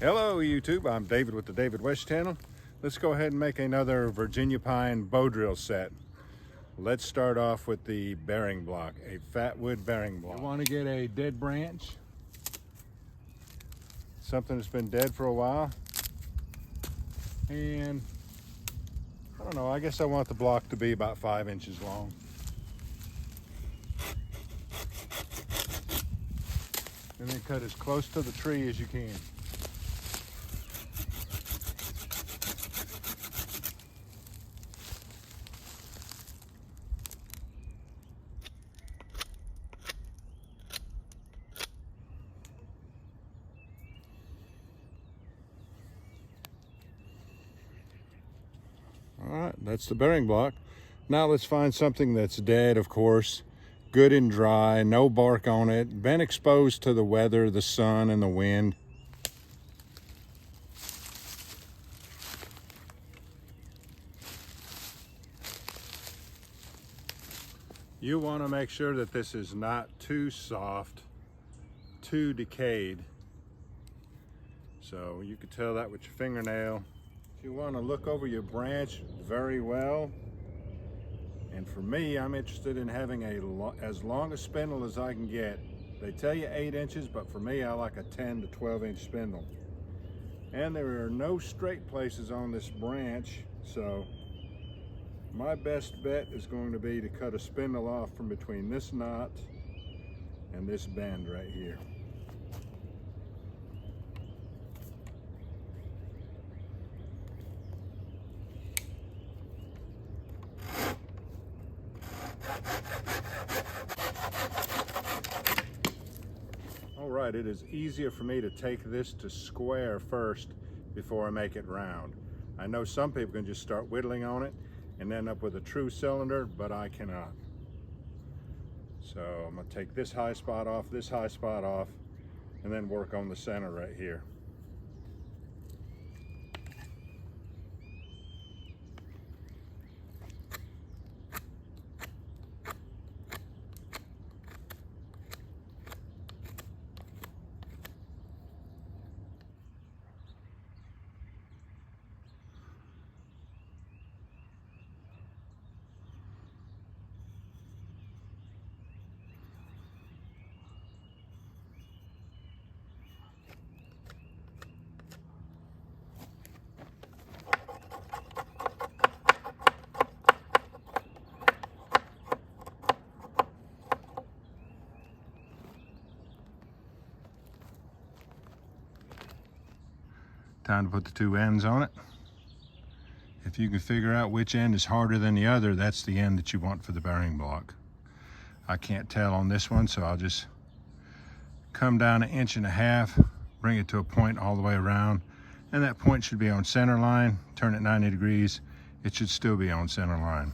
Hello YouTube, I'm David with the David West channel. Let's go ahead and make another Virginia pine bow drill set. Let's start off with the bearing block, a fat wood bearing block. You want to get a dead branch, something that's been dead for a while, and I don't know, I guess I want the block to be about 5 inches long. And then cut as close to the tree as you can. All right, that's the bearing block. Now let's find something that's dead, of course, good and dry, no bark on it, been exposed to the weather, the sun, and the wind. You want to make sure that this is not too soft, too decayed. So you can tell that with your fingernail. You want to look over your branch very well, and for me, I'm interested in having as long a spindle as I can get. They tell you 8 inches, but for me, I like a 10 to 12 inch spindle. And there are no straight places on this branch, so my best bet is going to be to cut a spindle off from between this knot and this bend right here. Alright, it is easier for me to take this to square first before I make it round. I know some people can just start whittling on it and end up with a true cylinder, but I cannot. So I'm going to take this high spot off, and then work on the center right here. Time to put the two ends on it. If you can figure out which end is harder than the other, that's the end that you want for the bearing block. I can't tell on this one, so I'll just come down 1.5 inches, bring it to a point all the way around, and that point should be on center line. Turn it 90 degrees, it should still be on center line.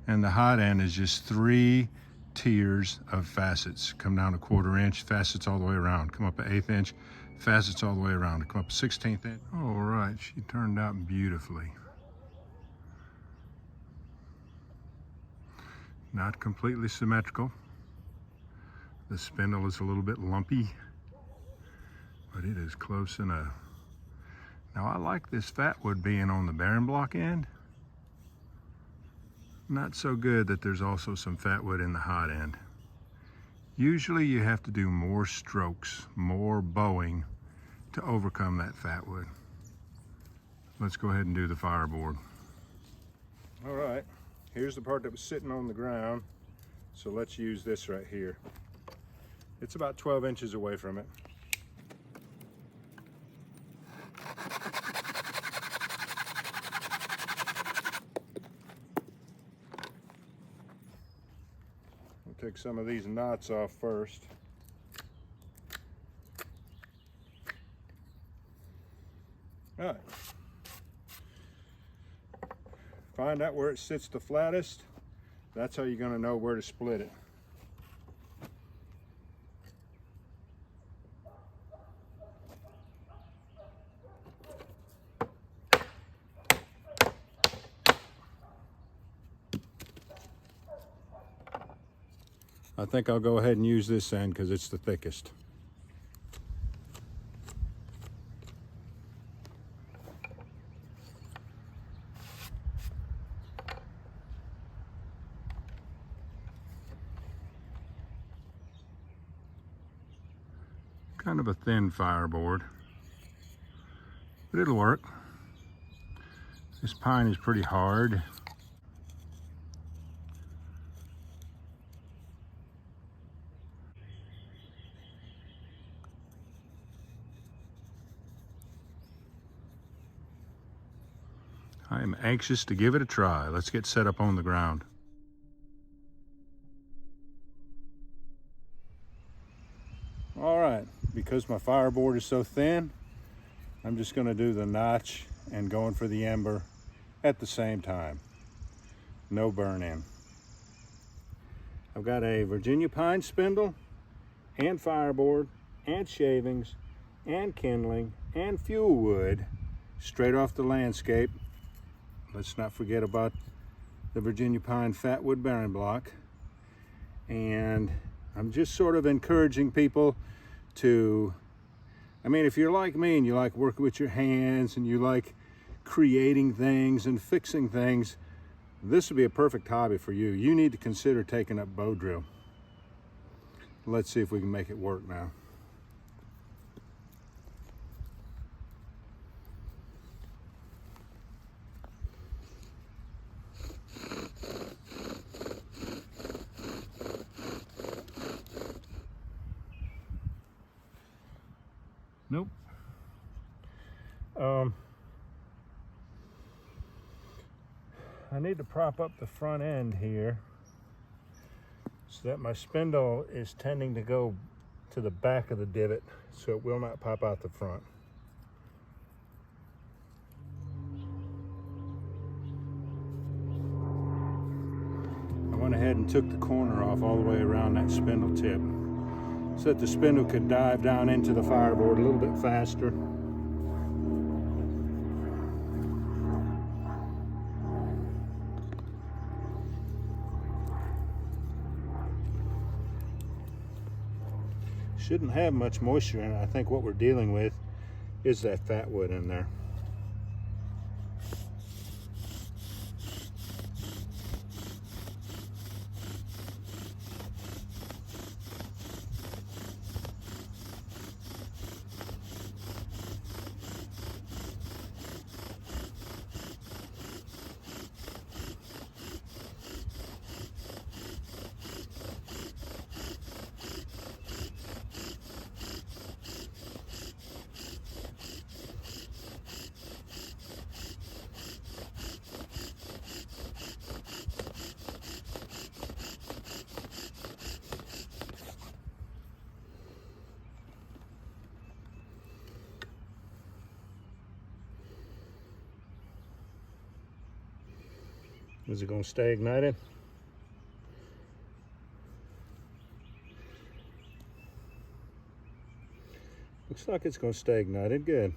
And the hot end is just 3 tiers of facets. Come down 1/4 inch, facets all the way around. Come up 1/8 inch, facets all the way around. Come up 1/16 inch. All right, she turned out beautifully. Not completely symmetrical. The spindle is a little bit lumpy, but it is close enough. Now I like this fat wood being on the bearing block end. Not so good that there's also some fat wood in the hot end. Usually you have to do more strokes, more bowing to overcome that fat wood. Let's go ahead and do the fireboard. All right, here's the part that was sitting on the ground. So let's use this right here. It's about 12 inches away from it. We'll take some of these knots off first. All right. Find out where it sits the flattest. That's how you're going to know where to split it. I think I'll go ahead and use this end because it's the thickest. Kind of a thin fireboard, but it'll work. This pine is pretty hard. I am anxious to give it a try. Let's get set up on the ground. All right, because my fireboard is so thin, I'm just gonna do the notch and going for the ember at the same time. No burn in. I've got a Virginia pine spindle and fireboard and shavings and kindling and fuel wood straight off the landscape. Let's not forget about the Virginia pine fat wood bearing block. And I'm just sort of encouraging people to, I mean, if you're like me and you like working with your hands and you like creating things and fixing things, this would be a perfect hobby for you. You need to consider taking up bow drill. Let's see if we can make it work now. Nope. I need to prop up the front end here so that my spindle is tending to go to the back of the divot so it will not pop out the front. I went ahead and took the corner off all the way around that spindle tip so that the spindle could dive down into the fireboard a little bit faster. Shouldn't have much moisture in it. I think what we're dealing with is that fat wood in there. Is it going to stay ignited? Looks like it's going to stay ignited. Good.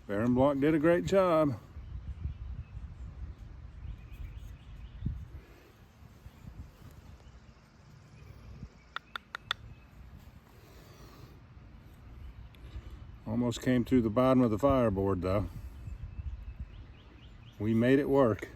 Bearing block did a great job. Almost came through the bottom of the fireboard though. We made it work.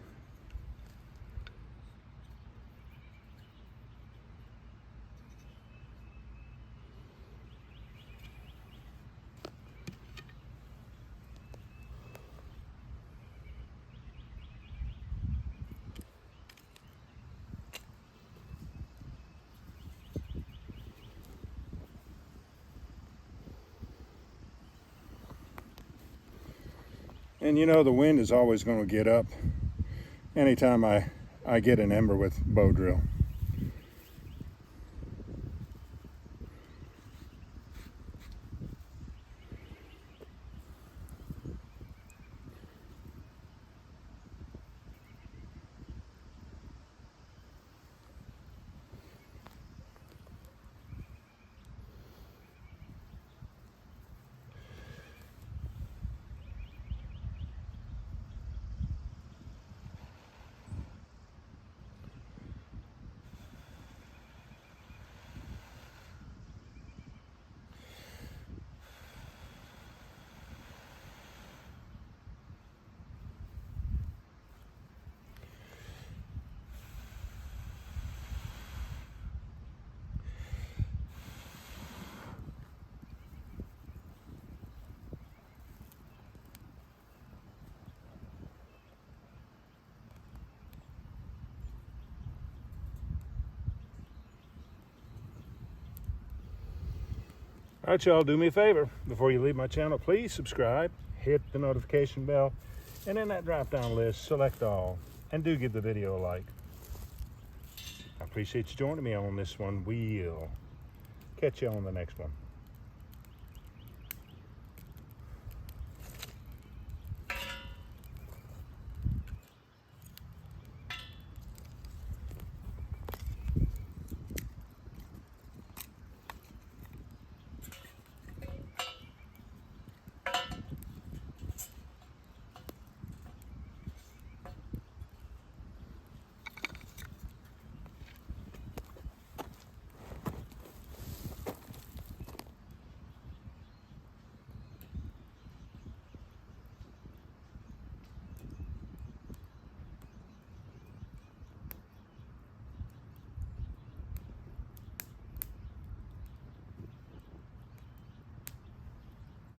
And you know, the wind is always going to get up anytime I get an ember with bow drill. All right, y'all, do me a favor. Before you leave my channel, please subscribe, hit the notification bell, and in that drop-down list, select all, and do give the video a like. I appreciate you joining me on this one. We'll catch you on the next one.